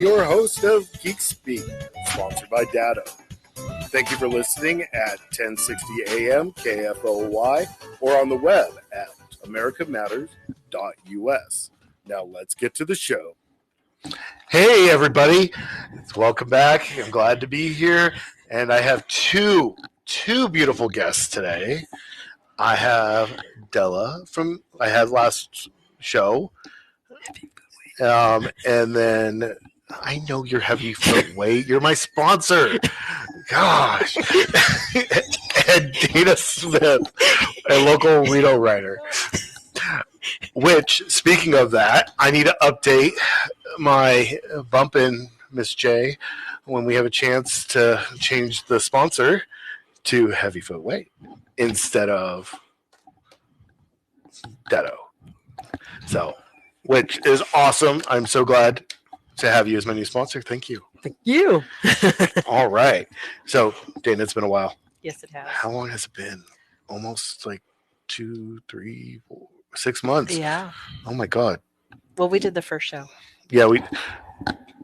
Your host of Geek Speak, sponsored by Della. Thank you for listening at 1060 AM KFOY or on the web at americamatters.us. Now let's get to the show. Hey everybody, welcome back. I'm glad to be here, and I have two beautiful guests today. I have Della from I had last show, and then I know you're heavy foot weight. You're my sponsor. Gosh. And Dana Smith, a local Reno writer. Which, speaking of that, I need to update my bumpin' Miss J when we have a chance to change the sponsor to heavy foot weight instead of Detto. So, which is awesome. I'm so glad to have you as my new sponsor. Thank you. Thank you. All right. So, Dana, it's been a while. Yes, it has. How long has it been? Almost like 2, 3, 4, 6 months. Yeah. Oh my God. Well, we did the first show. Yeah,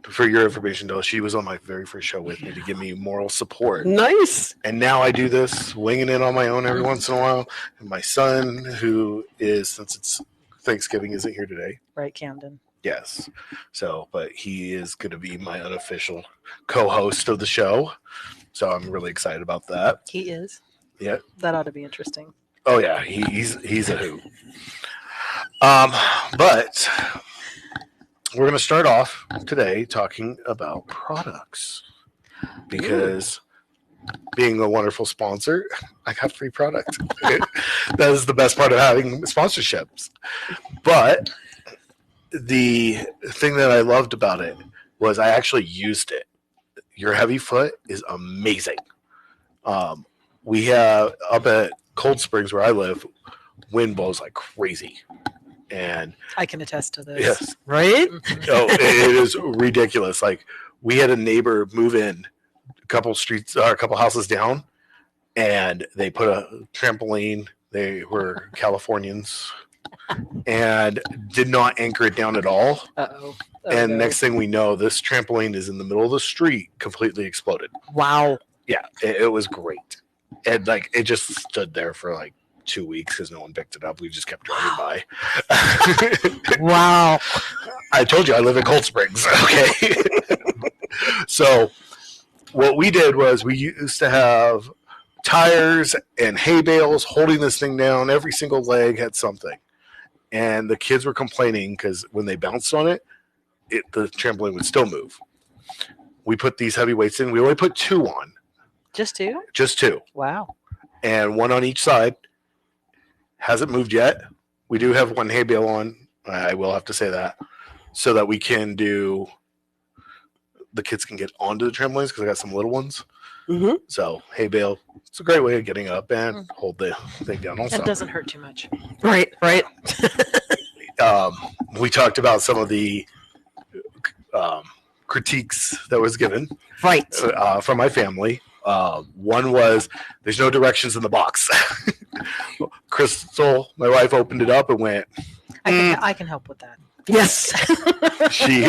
for your information, though, she was on my very first show with me to give me moral support. Nice. And now I do this, winging it on my own every once in a while. And my son, who is, since it's Thanksgiving, isn't here today. Right, Camden. Yes. So, but he is going to be my unofficial co-host of the show. So I'm really excited about that. He is. Yeah. That ought to be interesting. Oh yeah, he's a hoot. But we're going to start off today talking about products because being a wonderful sponsor, I got free products. That is the best part of having sponsorships. But the thing that I loved about it was I actually used it. Your heavy foot is amazing. We have up at Cold Springs where I live, wind blows like crazy. And I can attest to this. Yes. Right? No, it is ridiculous. Like we had a neighbor move in a couple houses down, and they put a trampoline. They were Californians and did not anchor it down at all. Uh-oh. And next thing we know, this trampoline is in the middle of the street, completely exploded. Wow. Yeah, it was great. And like it just stood there for like 2 weeks because no one picked it up. We just kept driving by. Wow. I told you I live in Cold Springs. Okay. So what we did was we used to have tires and hay bales holding this thing down. Every single leg had something. And the kids were complaining because when they bounced on it, the trampoline would still move. We put these heavy weights in. We only put 2 on. Just 2? Just 2. Wow. And 1 on each side. Hasn't moved yet. We do have 1 hay bale on. I will have to say that. So that we can the kids can get onto the trampolines because I got some little ones. Mm-hmm. So hay bale, it's a great way of getting up and hold the thing down also. It doesn't hurt too much. Right. We talked about some of the critiques that was given from my family. One was there's no directions in the box. Crystal, my wife, opened it up and went, I can help with that. Yes. she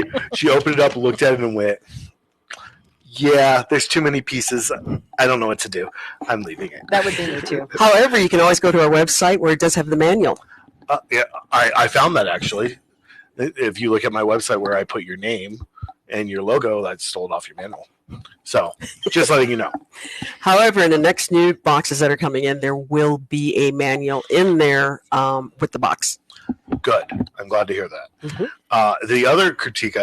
opened it up, looked at it, and went, yeah, there's too many pieces. I don't know what to do. I'm leaving it. That would be me too. However, you can always go to our website where it does have the manual. Yeah, I found that actually. If you look at my website where I put your name and your logo, that's stolen off your manual. So, just letting you know. However, in the next new boxes that are coming in, there will be a manual in there with the box. Good. I'm glad to hear that. Mm-hmm. The other critique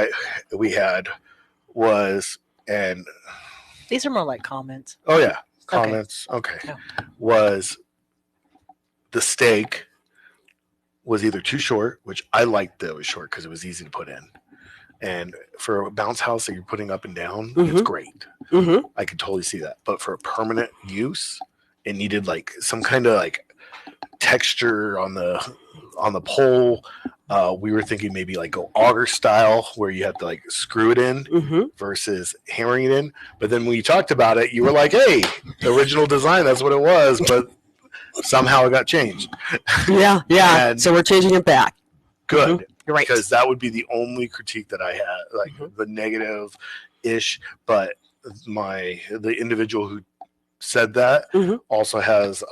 we had was, and these are more like comments. Oh yeah, comments. Okay. No. Was the steak was either too short, which I liked that it was short because it was easy to put in. And for a bounce house that you're putting up and down, it's great. Mm-hmm. I could totally see that. But for a permanent use, it needed like some kind of like texture on the pole. We were thinking maybe like go auger style where you have to like screw it in versus hammering it in. But then when you talked about it, you were like, hey, the original design, that's what it was. But somehow it got changed. Yeah. And so we're changing it back. Good. You're right. Because that would be the only critique that I had, like Mhm. the negative-ish. But the individual who said that Mhm. also has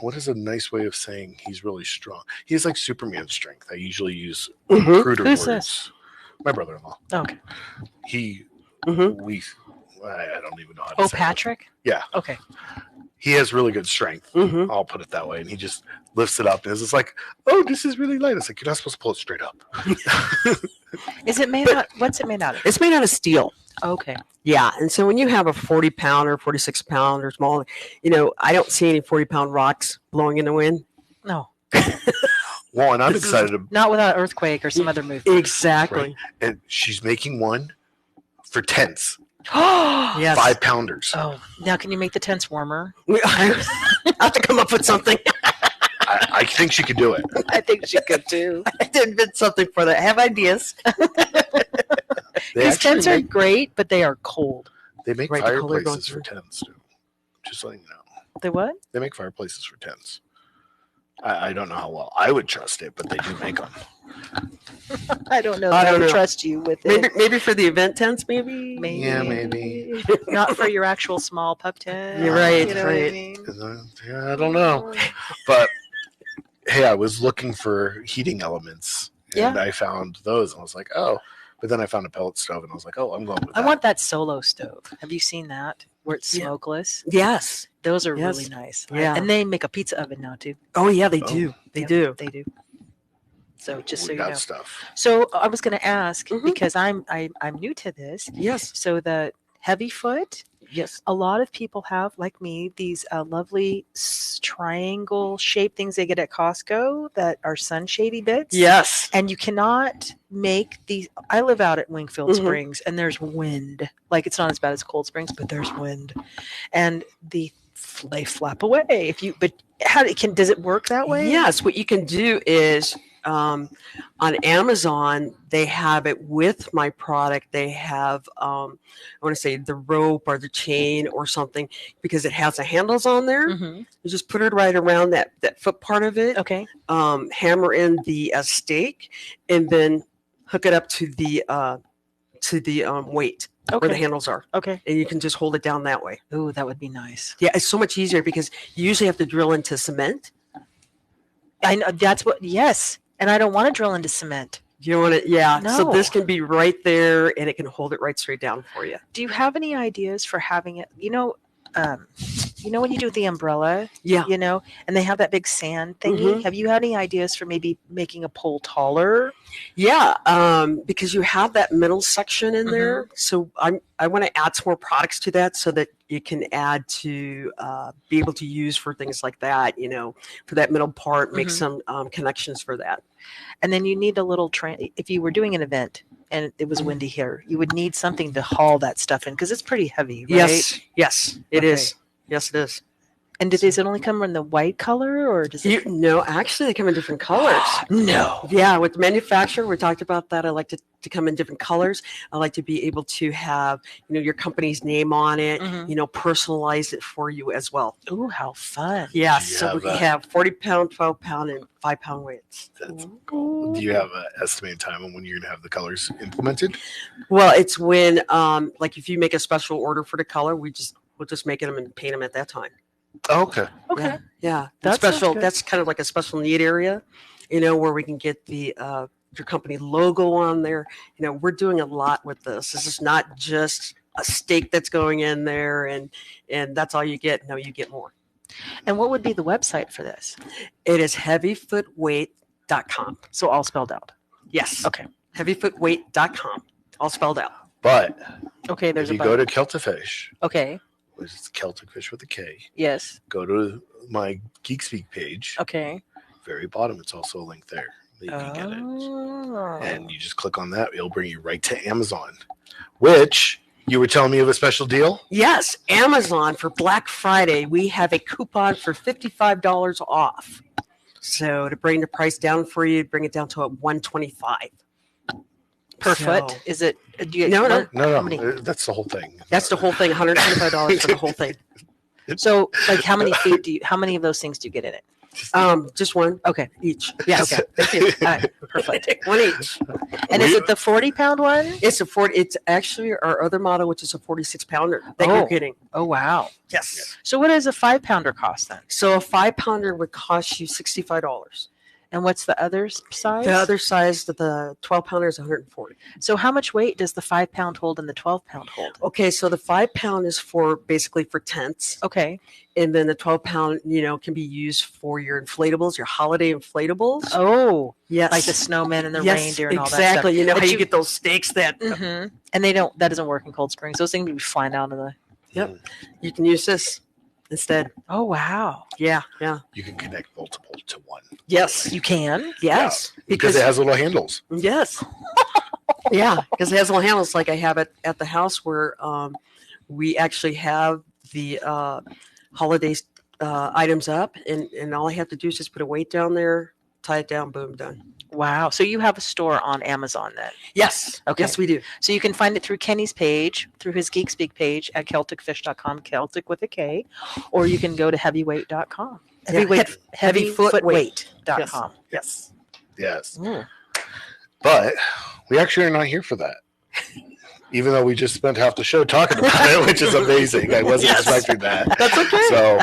what is a nice way of saying he's really strong? He has like Superman strength. I usually use Mhm. cruder Who's words. this? My brother-in-law. Okay. He Mhm. I don't even know how to Oh, say it. Patrick? Yeah. Okay. He has really good strength. Mhm. I'll put it that way. And he just lifts it up and it's like, oh, this is really light. It's like, you're not supposed to pull it straight up. Is it made out? What's it made out of? It's made out of steel. Okay. Yeah, and so when you have a 40-pounder, 46-pounder, smaller, I don't see any 40-pound rocks blowing in the wind. No, Well, and I'm This is- excited to not without earthquake or some other movement. Exactly. and she's making one for tents, Oh, Yes. 5-pounders. oh, now can you make the tents warmer? I have to come up with something. I think she could do it. I think she could too. I did invent something for that. I have ideas. They These actually tents are make, great, but they are cold. they make Right, the color fireplaces going for tents too. Just letting you know. They what? They make fireplaces for tents. I don't know how well I would trust it, but they do make them. I don't know. I If I don't would know. trust you with Maybe it. maybe for the event tents, maybe. Maybe. Yeah, maybe. Not for your actual small pup tent. You're right, You know what I right. mean? Yeah, I don't know. But hey, I was looking for heating elements and Yeah. I found those and I was like, oh. But then I found a pellet stove and I was like, oh, I'm going with I that. want that solo stove. Have you seen that? Where it's Yeah. smokeless. Yes. Those are Yes. really nice. Yeah. And they make a pizza oven now too. Oh yeah, they Oh. do. They Yep, do. They do. So just so we you got know. stuff. So I was going to ask Mhm. because I'm new to this. Yes. So the heavy foot, Yes. a lot of people have, like me, these lovely triangle shaped things they get at Costco that are sunshady bits. Yes. And you cannot make these. I live out at Wingfield Mhm. Springs, and there's wind. Like it's not as bad as Cold Springs, but there's wind, and they flap away. But does it work that way? Yes. What you can do is on Amazon, they have it with my product. They have, I want to say the rope or the chain or something because it has the handles on there. Mm-hmm. You just put it right around that foot part of it. Okay. Hammer in the stake and then hook it up to the weight where the Okay. handles are. Okay. And you can just hold it down that way. Ooh, that would be nice. Yeah, it's so much easier because you usually have to drill into cement. I know that's what. Yes, and I don't want to drill into cement. You want it? Yeah. So this No. can be right there and it can hold it right straight down for you. Do you have any ideas for having it? When you do the umbrella, Yeah. and they have that big sand thingy. Mhm. Have you had any ideas for maybe making a pole taller? Yeah. Because you have that middle section in there. Mm-hmm. So I want to add some more products to that so that you can add to be able to use for things like that, for that middle part, make Mhm. some connections for that. And then you need a little if you were doing an event and it was windy here, you would need something to haul that stuff in because it's pretty heavy, right? Yes, it Okay. is. Yes, it is. And does it only come in the white color or does it? No, actually, they come in different colors. No. Yeah, with manufacturer, we talked about that. I like to come in different colors. I like to be able to have, your company's name on it, Mhm. personalize it for you as well. Ooh, how fun. Yes, Do you so have we that? have 40-pound, 12-pound, and 5-pound weights. That's cool. Do you have an estimated time on when you're going to have the colors implemented? Well, it's when, like if you make a special order for the color, we'll just make them and paint them at that time. Oh, okay. Okay. Yeah. That sounds special. good. That's kind of like a special need area, where we can get the your company logo on there. We're doing a lot with this. This is not just a stake that's going in there and that's all you get. No, you get more. And what would be the website for this? It is heavyfootweight.com. So all spelled out. Yes. Okay. Heavyfootweight.com. All spelled out. But Okay. There's if you a go button. to Celtic-Fish, Okay. which is Celtic Fish with a K, Yes. go to my Geek Speak page. Okay. Very bottom, it's also a link there that you can get it. Oh. And you just click on that. It'll bring you right to Amazon, which you were telling me of a special deal. Yes, Amazon for Black Friday, we have a coupon for $55 off. So to bring the price down for you, bring it down to $125 per So- foot? Is it? Do you, No, no. No, How many? that's the whole thing. That's the whole thing, $125 for the whole thing. So, like, how many feet how many of those things do you get in it? Just one Okay. each. Yes. Okay. Thank you. All right. Perfect. One each. And is it the 40-pound one? It's a 40. It's actually our other model, which is a 46-pounder that Oh. you're getting. Oh, wow. Yes. So what does a 5-pounder cost then? So a 5-pounder would cost you $65. And what's the other size? The other size, the 12-pounder is $140. So how much weight does the 5-pound hold and the 12-pound hold? Okay, so the 5-pound is basically for tents, Okay. and then the 12-pound, can be used for your inflatables, your holiday inflatables. Oh, Yes, like the snowmen and the yes, reindeer and all exactly. that You know But how you you- get those stakes that stuff. And that doesn't work in Cold Springs. Those things would be flying out of the. Yep. You can use this instead. Oh, wow. Yeah. You can connect multiple to one. Yes. You can? Yes. Because it has little handles. Yes. Yeah, because it has little handles like I have it at the house where we actually have the holiday items up, and all I have to do is just put a weight down there, tie it down, boom, done. Wow. So you have a store on Amazon then? Yes. Okay. Yes, we do. So you can find it through Kenny's page, through his Geek Speak page at CelticFish.com, Celtic with a K, or you can go to heavyweight.com. Heavyweight, heavyfootweight.com. Yes. Yes. Mm. But we actually are not here for that. Even though we just spent half the show talking about it, which is amazing. I wasn't Yes. expecting that. That's okay.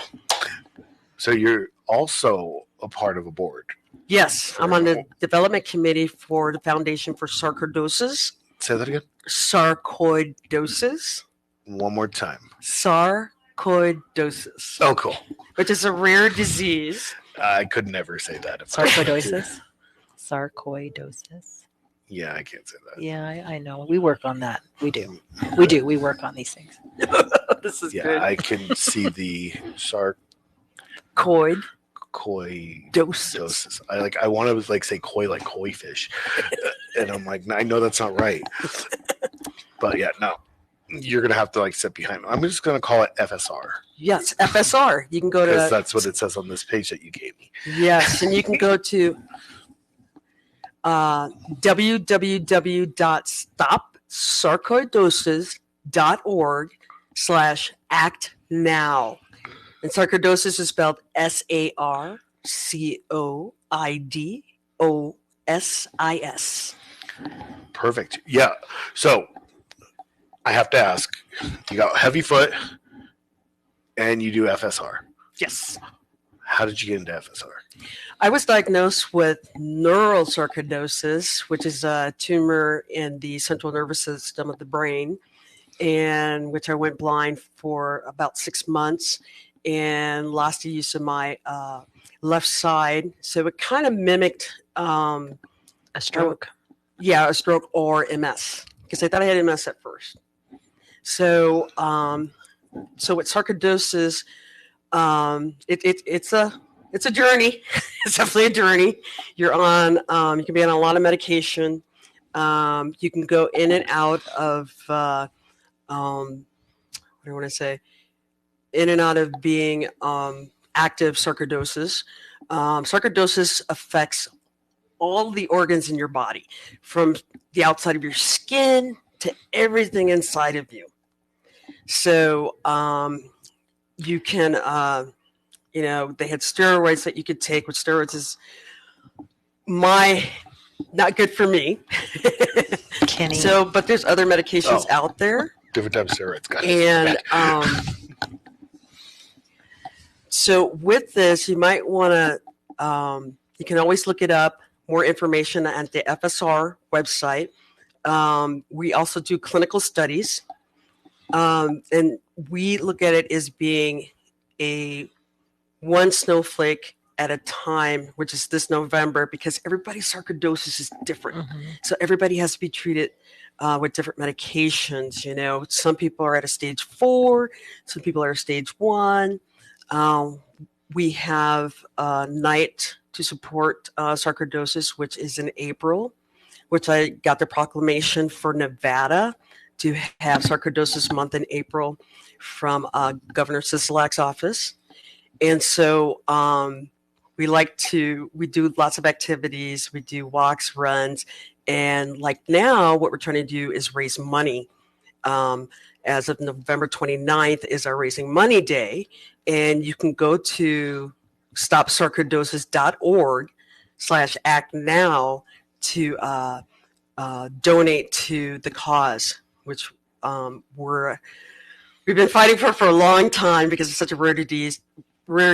So you're also a part of a board. Yes, I'm on the development committee for the Foundation for Sarcoidosis. Say that again. Sarcoidosis. One more time. Sarcoidosis, Oh, cool. which is a rare disease. I could never say that. If I- Sarcoidosis. Sarcoidosis. Yeah, I can't say that. Yeah, I know. We work on that. We do. We do. We work on these things. This is Yeah, good. I can see the Sarcoidosis. sarcoidosis. I want to say koi like koi fish, and I'm like, I know that's not right. But yeah, no, you're gonna have to sit behind me. I'm just gonna call it FSR Yes, FSR. You can go because to that's what it says on this page that you gave me. yes, and you can go to www.stopsarcoidosis.org/act now. And sarcoidosis is spelled SARCOIDOSIS. Perfect. Yeah. So I have to ask, you got heavy foot and you do FSR. Yes. How did you get into FSR? I was diagnosed with neural sarcoidosis, which is a tumor in the central nervous system of the brain, and which I went blind for about 6 months and lost the use of my left side. So it kind of mimicked A stroke. a stroke or MS, because I thought I had MS at first. So with sarcoidosis, it's a journey. It's definitely a journey. You're on. You can be on a lot of medication. You can go in and out of. What do I want to say? In and out of being active sarcoidosis. Sarcoidosis affects all the organs in your body, from the outside of your skin to everything inside of you. So you can, they had steroids that you could take, which steroids is not good for me. Kenny. So, but there's other medications out there. Different type of steroids, guys. And so with this, you might want to, you can always look it up, more information at the FSR website. We also do clinical studies. And we look at it as being a one snowflake at a time, which is this November, because everybody's sarcoidosis is different. So everybody has to be treated with different medications. Some people are at a stage 4, some people are at stage 1. We have a night to support sarcoidosis, which is in April, which I got the proclamation for Nevada to have sarcoidosis month in April from Governor Sisolak's office. And so we do lots of activities. We do walks, runs, and like now what we're trying to do is raise money. As of November 29th is our Raising Money Day. And you can go to stopsarcoidosis.org/act-now to donate to the cause, which we've been fighting for a long time because it's such a rare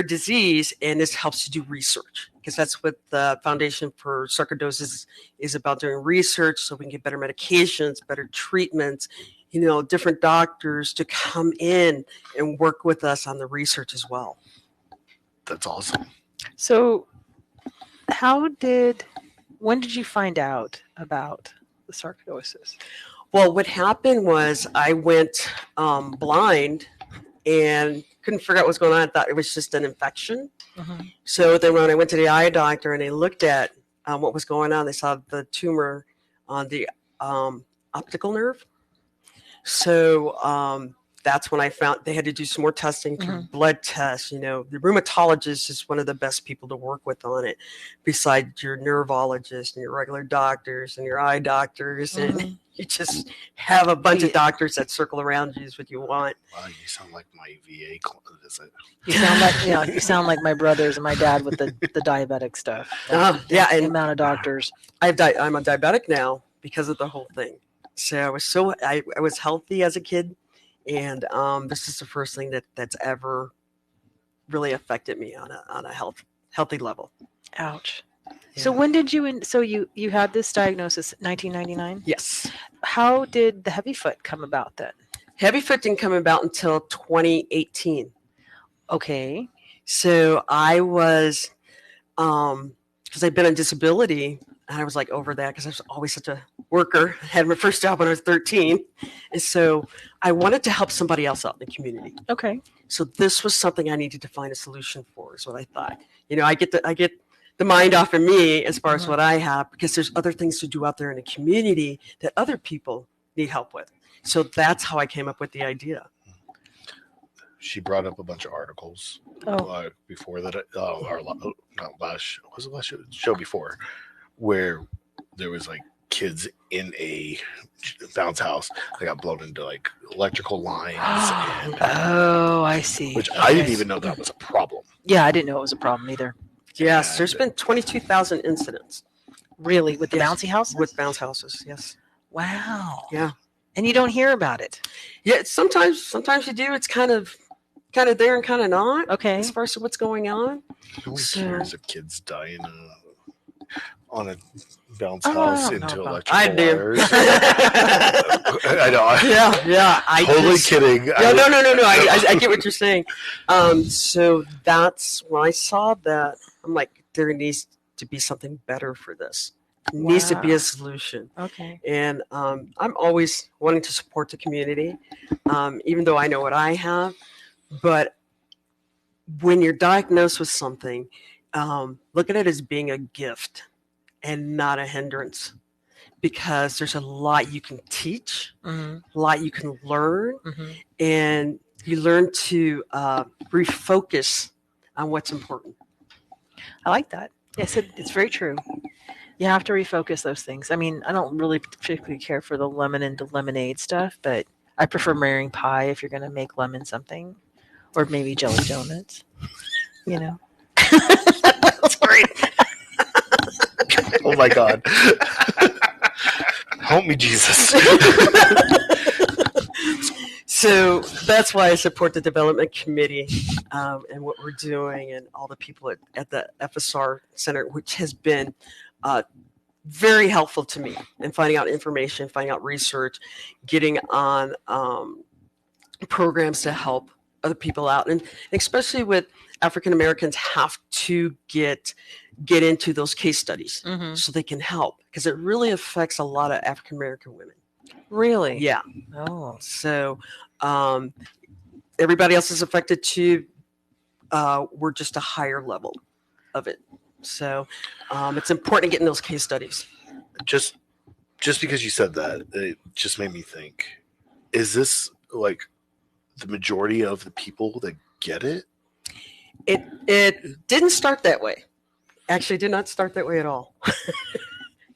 disease, and this helps to do research, because that's what the Foundation for Sarcoidosis is about, doing research so we can get better medications, better treatments, different doctors to come in and work with us on the research as well. That's awesome. So when did you find out about the sarcoidosis? Well, what happened was I went blind and couldn't figure out what was going on. I thought it was just an infection. Mm-hmm. So then when I went to the eye doctor and they looked at what was going on, they saw the tumor on the optical nerve. So that's when I found they had to do some more testing through blood tests. The rheumatologist is one of the best people to work with on it, besides your neurologist and your regular doctors and your eye doctors. And you just have a bunch of doctors that circle around you is what you want. Wow, you sound like my VA visit. You sound like my brothers and my dad with the diabetic stuff. And the amount of doctors. I'm a diabetic now because of the whole thing. So I was healthy as a kid, and this is the first thing that's ever really affected me on a healthy level. Ouch. Yeah. So when did you had this diagnosis, 1999? Yes. How did the heavy foot come about then? Heavy foot didn't come about until 2018. Okay. So I was, because I'd been on disability, and I was like over that because I was always such a worker. I had my first job when I was 13. And so I wanted to help somebody else out in the community. Okay. So this was something I needed to find a solution for, is what I thought. I get the mind off of me as far as what I have, because there's other things to do out there in the community that other people need help with. So that's how I came up with the idea. She brought up a bunch of articles before that. Last show before, where there was like kids in a bounce house that got blown into like electrical lines. I see. Which I didn't even know that was a problem. Yeah, I didn't know it was a problem either. Yes, there's been 22,000 incidents. Really? With the bouncy houses? With bounce houses, yes. Wow. Yeah. And you don't hear about it? Yeah, sometimes you do. It's kind of there and kind of not. Okay. As far as what's going on. Nobody cares if kids die on a bounce house into electrical wires. I know. Yeah. Kidding. No. I get what you're saying. So that's when I saw that, I'm like, there needs to be something better for this. It needs to be a solution. Okay. And I'm always wanting to support the community, even though I know what I have. But when you're diagnosed with something, look at it as being a gift and not a hindrance, because there's a lot you can teach, a lot you can learn, and you learn to refocus on what's important. I like that. Yes, it's very true. You have to refocus those things. I mean, I don't really particularly care for the lemon and the lemonade stuff, but I prefer marrying pie if you're going to make lemon something, or maybe jelly donuts. That's great. Oh my God. Help me, Jesus. So that's why I support the development committee and what we're doing, and all the people at the FSR Center, which has been very helpful to me in finding out information, finding out research, getting on programs to help other people out. And especially with African Americans, have to get into those case studies so they can help, because it really affects a lot of African American women. Really? Yeah. Oh. So everybody else is affected too. We're just a higher level of it. So it's important to get in those case studies. Just because you said that, it just made me think, is this like the majority of the people that get it? It didn't start that way. Actually, did not start that way at all.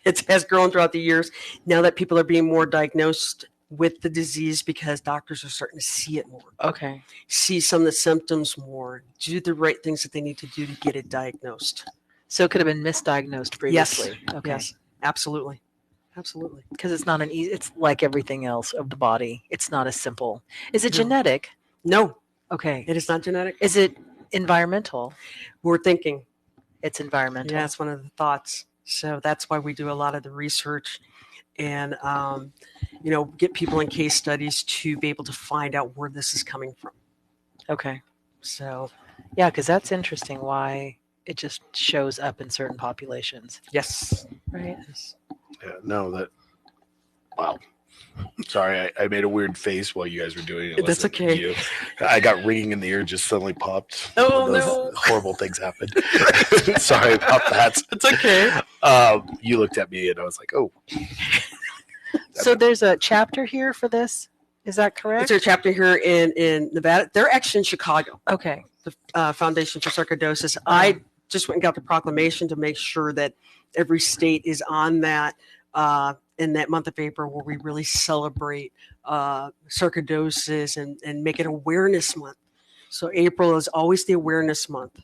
It has grown throughout the years. Now that people are being more diagnosed with the disease because doctors are starting to see it more, Okay. see some of the symptoms more, do the right things that they need to do to get it diagnosed. So it could have been misdiagnosed previously. Okay. Yes, absolutely. Absolutely. Because it's not an easy, it's like everything else of the body. It's not as simple. Is it No. genetic? No, Okay. it is not genetic. Is it environmental? We're thinking. It's environmental. Yeah, that's one of the thoughts. So that's why we do a lot of the research and, get people in case studies to be able to find out where this is coming from. Okay. So, Yeah, because that's interesting why it just shows up in certain populations. yes. Right. Yeah, no, wow. Sorry, I made a weird face while you guys were doing it. That's Wasn't okay. you. I got ringing in the ear, just suddenly popped. Oh, One of those no. horrible things happened. Sorry about that. It's okay. You looked at me and I was like, oh. So there's a chapter here for this. Is that correct? It's a chapter here in Nevada. They're actually in Chicago, Okay. the Foundation for Sarcoidosis. I just went and got the proclamation to make sure that every state is on that in that month of April where we really celebrate sarcoidosis and make it awareness month. So April is always the awareness month.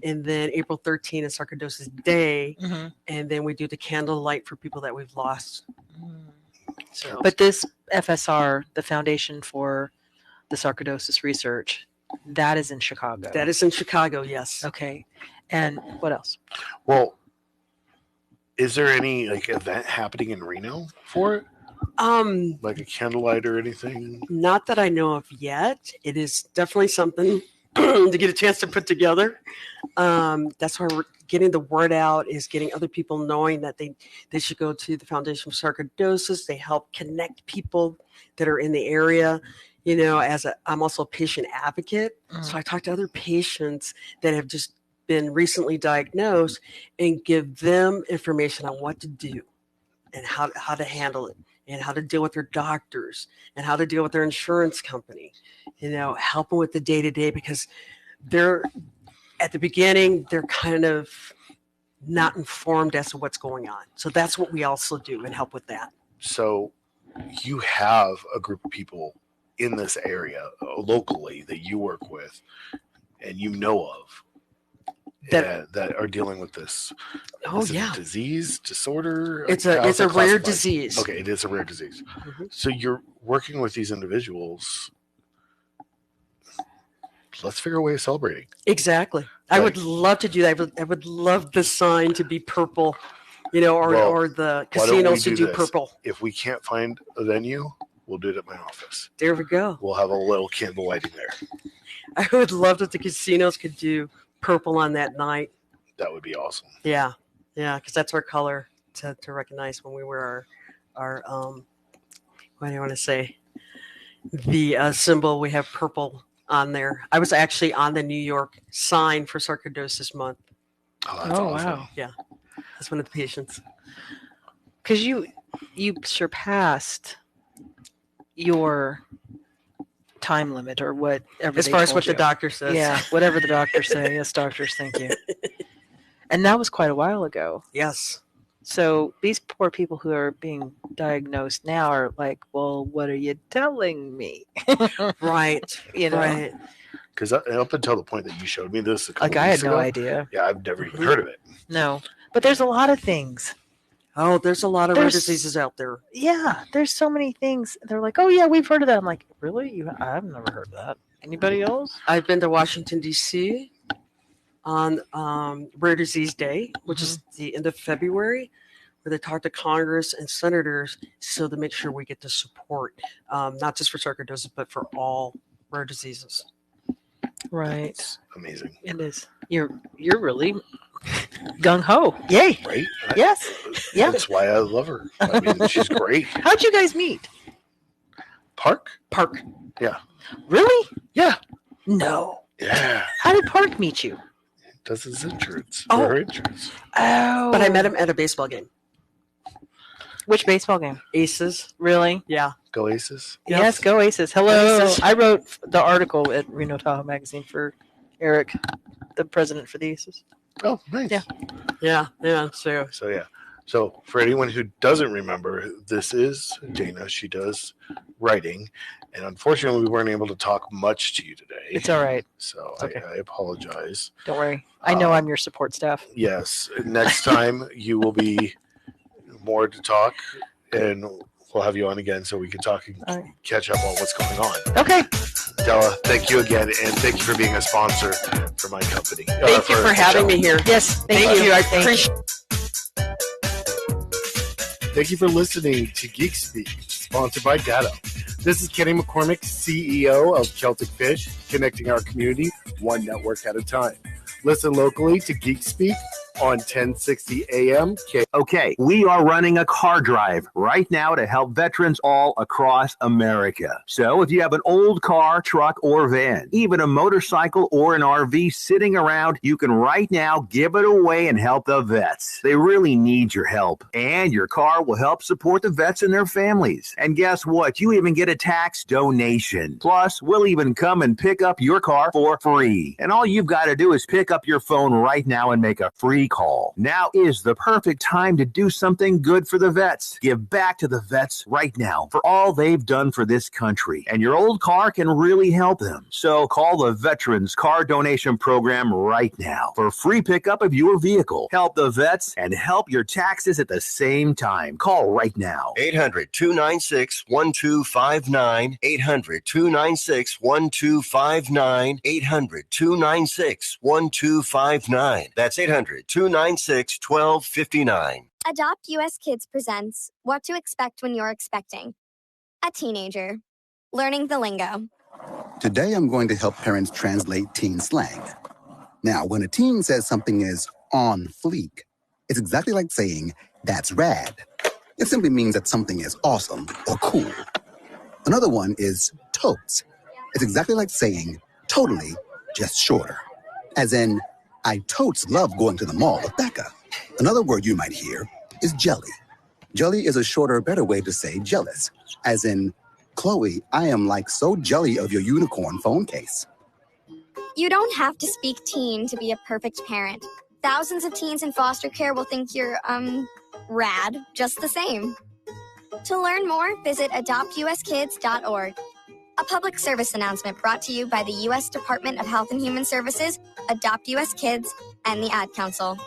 And then April 13th is Sarcoidosis Day. Mm-hmm. And then we do the candlelight for people that we've lost. So, But this FSR, the Foundation for the Sarcoidosis Research, that is in Chicago. that is in Chicago, yes. Okay. And what else? Well, is there any event happening in Reno for it? Like a candlelight or anything? Not that I know of yet. It is definitely something to get a chance to put together. That's why we're getting the word out, is getting other people knowing that they should go to the Foundation for Sarcoidosis. They help connect people that are in the area. I'm also a patient advocate. So I talk to other patients that have just been recently diagnosed and give them information on what to do and how to handle it and how to deal with their doctors and how to deal with their insurance company, help them with the day-to-day, because they're at the beginning, they're kind of not informed as to what's going on. So that's what we also do and help with that. So you have a group of people in this area locally that you work with and you know of that are dealing with this. Oh, Is it yeah. a disease, disorder? It's How's a it rare classified? disease. Okay, it is a rare disease. Mhm. So you're working with these individuals. Let's figure a way of celebrating. Exactly. I would love to do that. I would love the sign to be purple, or the casinos to do purple. If we can't find a venue, we'll do it at my office. There we go. We'll have a little candle lighting there. I would love that the casinos could do purple on that night. That would be awesome. Yeah, because that's our color to recognize when we wear our what do you want to say? The symbol, we have purple on there. I was actually on the New York sign for Sarcoidosis Month. Oh, that's awesome. Wow. That's one of the patients. Because you surpassed your time limit or whatever. As they far as told what the you. doctor says. Yeah, whatever the doctors say. Yes, doctors, thank you. And that was quite a while ago. Yes. So these poor people who are being diagnosed now are like, well, what are you telling me? Right. Right. Because up until the point that you showed me this, Like I had weeks no ago, idea. Yeah, I've never even heard of it. No, but there's a lot of things. Oh, there's a lot of rare There's- diseases out there. Yeah, there's so many things. They're like, oh yeah, we've heard of that. I'm like, really? I've never heard of that. Anybody else? I've been to Washington, D.C. on Rare Disease Day, which is the end of February, where they talk to Congress and senators so to make sure we get the support, not just for sarcoidosis, but for all rare diseases. Right. It's amazing. It is. You're really gung ho. Yay. Right? Yes. Yeah. That's why I love her. I mean, she's great. How'd you guys meet? Park? Park. Really? Yeah. No. Yeah. How did Park meet you? Does his insurance. Oh. Her insurance. Oh. But I met him at a baseball game. Which baseball game? Aces. Really? Yeah. Go Aces. Yep. Yes, go Aces. Hello. Aces. I wrote the article at Reno Tahoe Magazine for Eric, the president for the Aces. Oh, nice. Yeah. Yeah. Yeah. So So, yeah. So, for anyone who doesn't remember, this is Dana. She does writing, and unfortunately, we weren't able to talk much to you today. It's all right. So, It's okay. I apologize. Don't worry. I know I'm your support staff. Yes. Next time, you will be more to talk, and we'll have you on again so we can talk and All right. catch up on what's going on. Okay. Della, thank you again, and thank you for being a sponsor for my company. Thank you for having me here. Yes. Thank you. I Thank appreciate Thank you for listening to Geek Speak, sponsored by Della. This is Kenny McCormick, CEO of Celtic Fish, connecting our community one network at a time. Listen locally to Geek Speak on 1060 AM. Okay, we are running a car drive right now to help veterans all across America. So if you have an old car, truck, or van, even a motorcycle or an RV sitting around, you can right now give it away and help the vets. They really need your help. And your car will help support the vets and their families. And guess what? You even get a tax donation. Plus, we'll even come and pick up your car for free. And all you've got to do is pick up your phone right now and make a free call. Now is the perfect time to do something good for the vets. Give back to the vets right now for all they've done for this country. And your old car can really help them. So call the Veterans Car Donation Program right now for free pickup of your vehicle. Help the vets and help your taxes at the same time. Call right now. 800-296-1259. 800-296-1259. 800-296-1259. That's 800-296-1259. Adopt US Kids presents What to Expect When You're Expecting. A teenager. Learning the lingo. Today, I'm going to help parents translate teen slang. Now, when a teen says something is on fleek, it's exactly like saying, that's rad. It simply means that something is awesome or cool. Another one is totes. It's exactly like saying, totally, just shorter. As in, I totes love going to the mall with Becca. Another word you might hear is jelly. Jelly is a shorter, better way to say jealous. As in, Chloe, I am like so jelly of your unicorn phone case. You don't have to speak teen to be a perfect parent. Thousands of teens in foster care will think you're, rad just the same. To learn more, visit adoptuskids.org. A public service announcement brought to you by the U.S. Department of Health and Human Services, Adopt U.S. Kids, and the Ad Council.